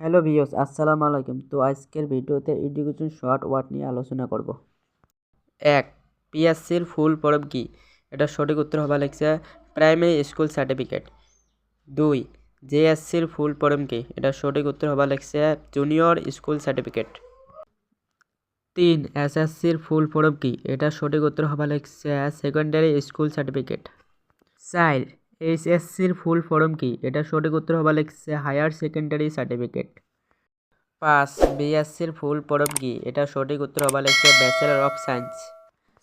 Hello viewers, আসসালামু আলাইকুম। তো আজকের ভিডিওতে এডুকেশন শর্ট ওয়ার্ড নিয়ে আলোচনা করব। 1. পিএসসির ফুল ফর্ম কি? এটা সঠিক উত্তর হবে লিখছে প্রাইমারি স্কুল সার্টিফিকেট। 2. জেএসসির ফুল ফর্ম কি? এটা সঠিক উত্তর হবে লিখছে জুনিয়র স্কুল সার্টিফিকেট। 3. এসএসসির ফুল ফর্ম কি? এটা সঠিক উত্তর হবে লিখছে সেকেন্ডারি স্কুল সার্টিফিকেট। 4. এইচএসসির ফুল ফর্ম কি? এটা সঠিক উত্তর হবে লিখছে হায়ার সেকেন্ডারি সার্টিফিকেট। 5. বিএসসির ফুল ফর্ম কি? এটা সঠিক উত্তর হবে লিখছে ব্যাচেলর অফ সায়েন্স।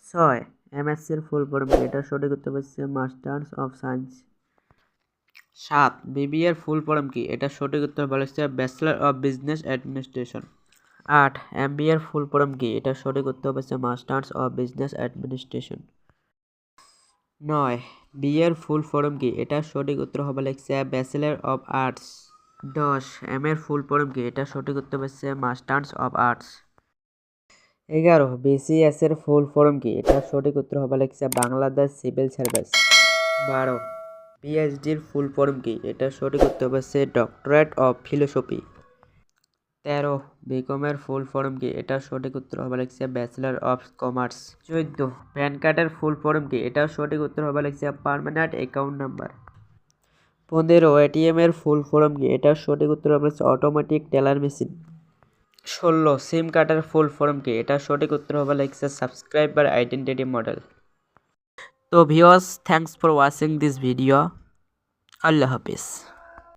6. এমএসসির ফুল ফর্ম কি? এটা সঠিক উত্তর হচ্ছে মাস্টার্স অফ সায়েন্স। 7. বিবিএর ফুল ফর্ম কি? এটা সঠিক উত্তর হবে লিখছে ব্যাচেলর অফ বিজনেস অ্যাডমিনিস্ট্রেশন। 8. এমবিএর ফুল ফর্ম কি? এটা সঠিক উত্তর হচ্ছে masters of business administration. 9. বিএর full form কি? এটা সঠিক উত্তর হবে লিখছে ব্যাচেলর অফ আর্টস। 10. এর ফুল ফর্ম কি? এটা সঠিক উত্তর হচ্ছে মাস্টার্স অফ আর্টস। 11. বিসিএস এর ফুল ফর্ম কি? এটা সঠিক উত্তর হবে লিখছে বাংলাদেশ সিভিল সার্ভিস। 12. পিএইচডির ফুল ফর্ম কি? এটা সঠিক উত্তর হচ্ছে ডক্টরেট অফ ফিলোসফি। 13. বিকমের ফুল ফর্ম কি? এটা সঠিক উত্তর হবে লিখছে ব্যাচেলর অফ কমার্স। 14. প্যান কার্ডের ফুল ফর্ম কি? এটা সঠিক উত্তর হবে লিখছে পার্মানেন্ট অ্যাকাউন্ট নাম্বার। 15. এটিএম এর ফুল ফর্ম কি? এটা সঠিক উত্তর হবে অটোমেটিক টেলার মেশিন। 16. সিম কার্ডের ফুল ফর্ম কি? এটা সঠিক উত্তর হবে লিখছে সাবস্ক্রাইবার আইডেন্টিটি মডেল। তো viewers, thanks for watching this video. Allah Hafiz.